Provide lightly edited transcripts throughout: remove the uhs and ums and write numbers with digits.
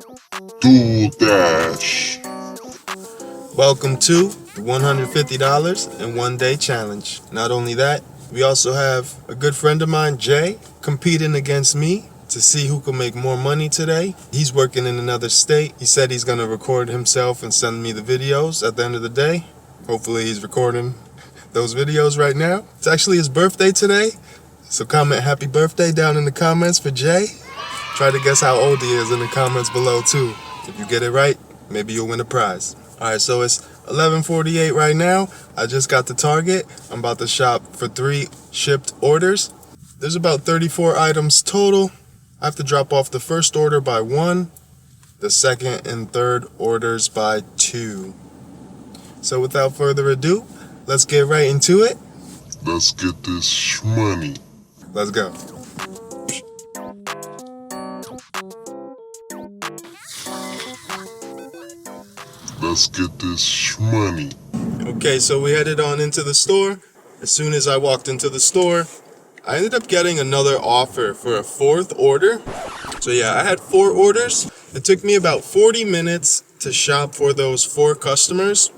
DoorDash. Welcome to the $150 in 1 day challenge. Not only that, we also have a good friend of mine, Jay, competing against me to see who can make more money today. He's working in another state. He said he's gonna record himself and send me the videos at the end of the day. Hopefully he's recording those videos right now. It's actually his birthday today, so comment happy birthday down in the comments for Jay. Try to guess how old he is in the comments below too. If you get it right, maybe you'll win a prize. Alright, so it's 11:48 right now. I just got to Target. I'm about to shop for 3 Shipt orders. There's about 34 items total. I have to drop off the first order by 1, the second and third orders by 2. So without further ado, let's get right into it. Let's get this money. Let's go. Let's get this money. Okay, so we headed on into the store. As soon as I walked into the store, I ended up getting another offer for a 4th order. So yeah, I had 4 orders. It took me about 40 minutes to shop for those 4 customers.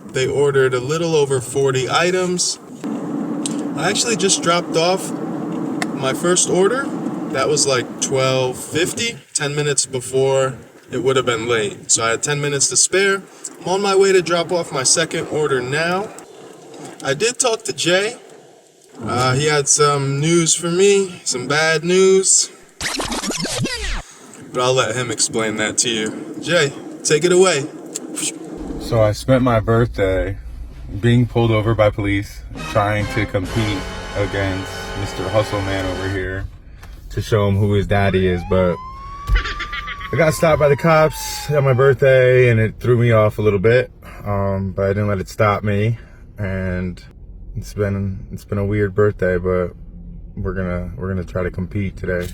They ordered a little over 40 items. I actually just dropped off my first order. That was like 12:50, 10 minutes before it would have been late. So I had 10 minutes to spare. I'm on my way to drop off my second order now. I did talk to Jay. He had some news for me, some bad news. But I'll let him explain that to you. Jay, take it away. So I spent my birthday being pulled over by police, trying to compete against Mr. Hustle Man over here to show him who his daddy is, but I got stopped by the cops on my birthday and it threw me off a little bit, but I didn't let it stop me. And it's been a weird birthday, but we're gonna try to compete today.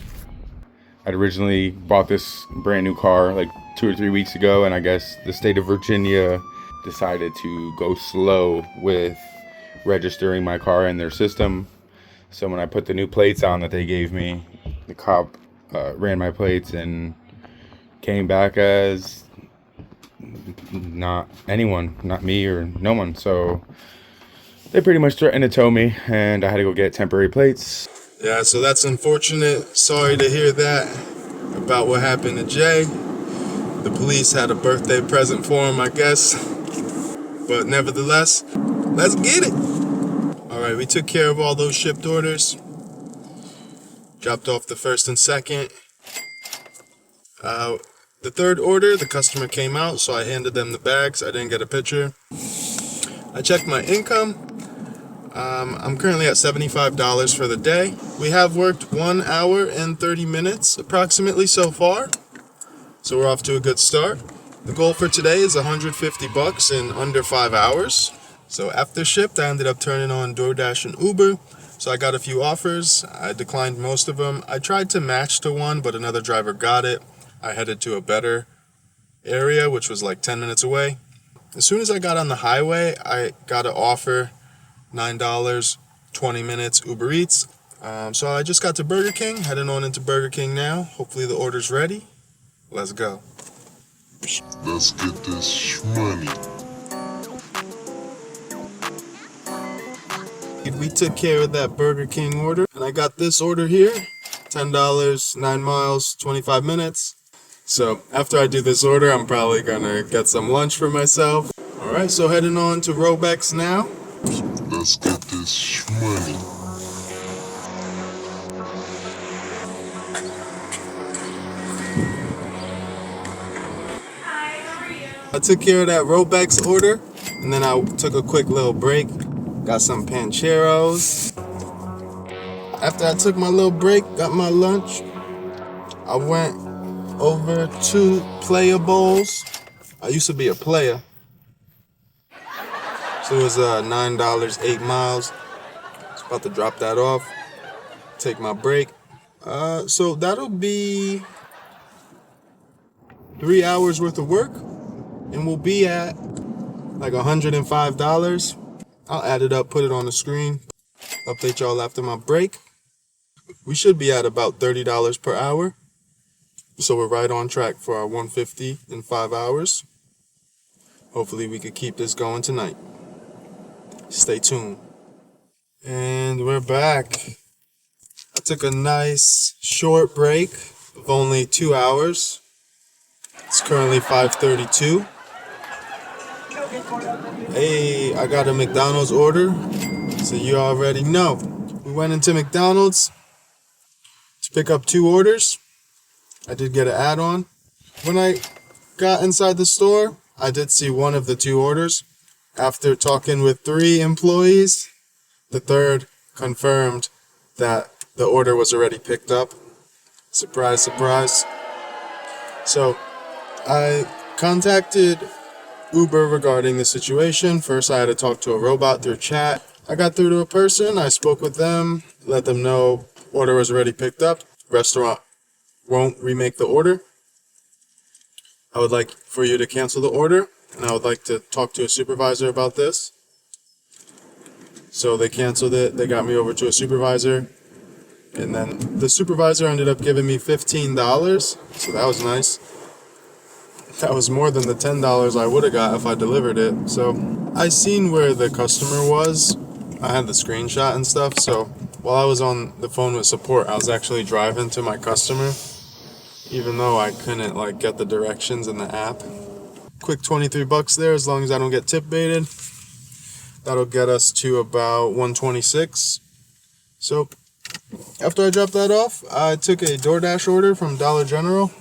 I'd originally bought this brand new car like 2 or 3 weeks ago, and I guess the state of Virginia decided to go slow with registering my car in their system. So when I put the new plates on that they gave me, the cop ran my plates and came back as not anyone, not me or no one. So they pretty much threatened to tow me, and I had to go get temporary plates. Yeah, so that's unfortunate. Sorry to hear that about what happened to Jay. The police had a birthday present for him, I guess. But nevertheless, let's get it. Alright, we took care of all those shipped orders. Dropped off the first and second. The third order, the customer came out, so I handed them the bags. I didn't get a picture. I checked my income. I'm currently at $75 for the day. We have worked 1 hour and 30 minutes approximately so far. So we're off to a good start. The goal for today is $150 in under 5 hours. So after Shipt, I ended up turning on DoorDash and Uber. So I got a few offers. I declined most of them. I tried to match to one, but another driver got it. I headed to a better area, which was like 10 minutes away. As soon as I got on the highway, I got an offer, $9, 20 minutes, Uber Eats. So I just got to Burger King, heading on into Burger King now. Hopefully the order's ready. Let's go. Let's get this money. We took care of that Burger King order, and I got this order here, $10, 9 miles, 25 minutes. So after I do this order, I'm probably gonna get some lunch for myself. Alright, so heading on to Robex now. Let's get this money. I took care of that Robex order, and then I took a quick little break. Got some pancheros. After I took my little break, got my lunch, I went over to Player Bowls. I used to be a player. So it was $9, 8 miles. Just about to drop that off. Take my break. So that'll be 3 hours worth of work. And we'll be at like $105. I'll add it up, put it on the screen. Update y'all after my break. We should be at about $30 per hour. So we're right on track for our 150 in 5 hours. Hopefully we could keep this going tonight. Stay tuned. And we're back. I took a nice short break of only 2 hours. It's currently 5:32. Hey, I got a McDonald's order, so you already know. We went into McDonald's to pick up 2 orders. I did get an add-on. When I got inside the store, I did see one of the 2 orders. After talking with 3 employees, the third confirmed that the order was already picked up. Surprise, surprise. So I contacted Uber regarding the situation. First, I had to talk to a robot through chat. I got through to a person. I spoke with them, let them know order was already picked up. Restaurant won't remake the order. I would like for you to cancel the order, and I would like to talk to a supervisor about this. So they canceled it. They got me over to a supervisor, and then the supervisor ended up giving me $15. So that was nice. That was more than the $10 I would have got if I delivered it. So I seen where the customer was. I had the screenshot and stuff. So while I was on the phone with support, I was actually driving to my customer, even though I couldn't get the directions in the app. Quick $23 there, as long as I don't get tip baited. That'll get us to about 126. So after I dropped that off, I took a DoorDash order from Dollar General.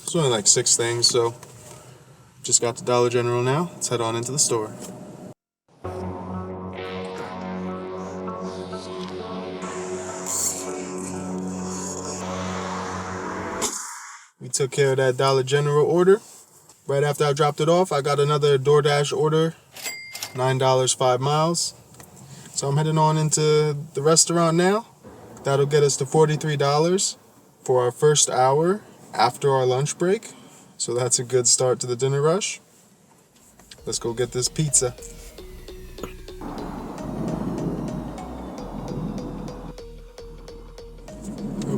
It's only like 6 things, so just got to Dollar General now. Let's head on into the store. We took care of that Dollar General order. Right after I dropped it off, I got another DoorDash order, $9, 5 miles. So I'm heading on into the restaurant now. That'll get us to $43 for our first hour after our lunch break. So that's a good start to the dinner rush. Let's go get this pizza.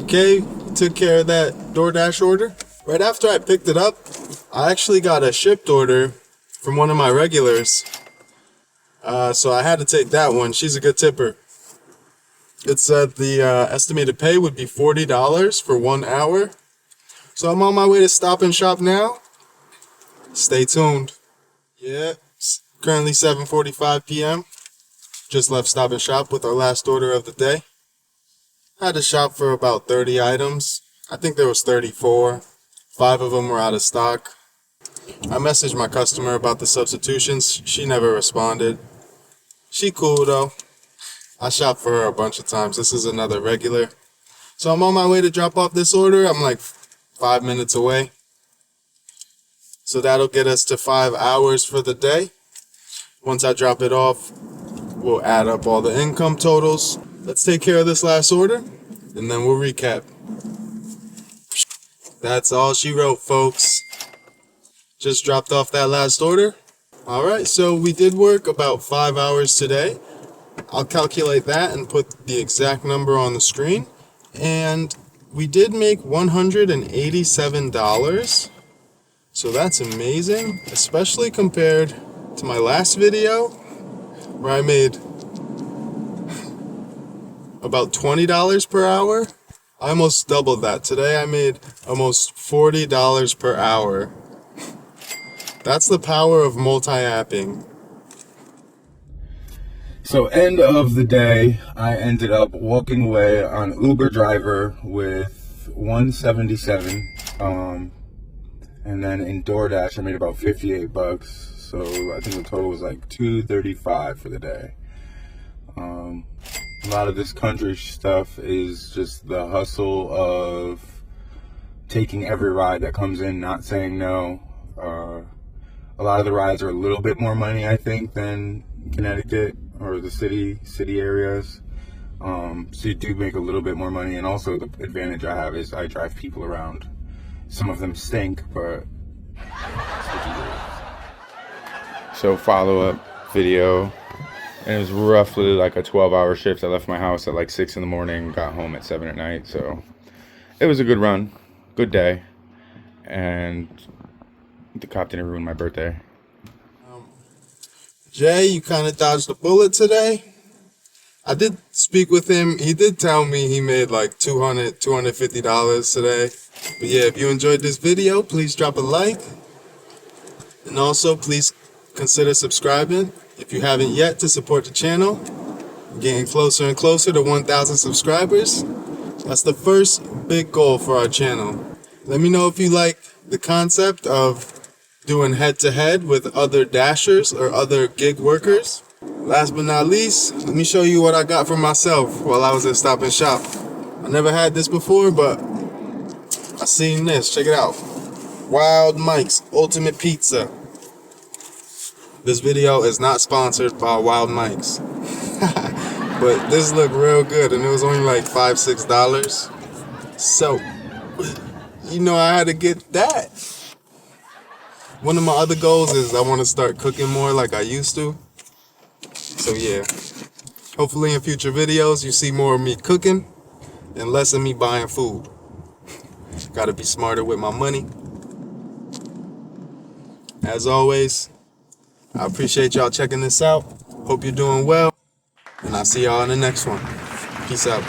Okay, took care of that DoorDash order. Right after I picked it up, I actually got a Shipt order from one of my regulars. So I had to take that one. She's a good tipper. It said the estimated pay would be $40 for 1 hour. So I'm on my way to Stop and Shop now. Stay tuned. Yeah, it's currently 7:45 p.m. Just left Stop and Shop with our last order of the day. I had to shop for about 30 items. I think there was 34. 5 of them were out of stock. I messaged my customer about the substitutions. She never responded. She cool though. I shopped for her a bunch of times. This is another regular. So I'm on my way to drop off this order. I'm like 5 minutes away. So that'll get us to 5 hours for the day. Once I drop it off, we'll add up all the income totals. Let's take care of this last order, and then we'll recap. That's all she wrote, folks. Just dropped off that last order. Alright, so we did work about 5 hours today. I'll calculate that and put the exact number on the screen. And we did make $187. So that's amazing, especially compared to my last video where I made about $20 per hour. I almost doubled that. Today I made almost $40 per hour. That's the power of multi-apping. So end of the day, I ended up walking away on Uber driver with $177. And then in DoorDash, I made about $58. So I think the total was like $235 for the day. A lot of this country stuff is just the hustle of taking every ride that comes in, not saying no. A lot of the rides are a little bit more money, I think, than Connecticut or the city areas. So you do make a little bit more money, and also the advantage I have is I drive people around. Some of them stink, but that's what you do. So follow-up video, and it was roughly like a 12-hour shift. I left my house at like 6 in the morning, got home at 7 at night, so it was a good run, good day. and the cop didn't ruin my birthday. Jay, you kind of dodged a bullet today. I did speak with him. He did tell me he made like $250 today. But yeah, if you enjoyed this video, please drop a like. And also, please consider subscribing if you haven't yet to support the channel. We're getting closer and closer to 1,000 subscribers. That's the first big goal for our channel. Let me know if you like the concept of doing head-to-head with other dashers or other gig workers. Last but not least, let me show you what I got for myself while I was at Stop and Shop. I never had this before, but I seen this. Check it out. Wild Mike's Ultimate Pizza. This video is not sponsored by Wild Mike's. But this looked real good, and it was only like $5-6. So, you know, I had to get that. One of my other goals is I want to start cooking more like I used to. So yeah, hopefully in future videos you see more of me cooking and less of me buying food. Gotta be smarter with my money. As always, I appreciate y'all checking this out. Hope you're doing well, and I'll see y'all in the next one. Peace out.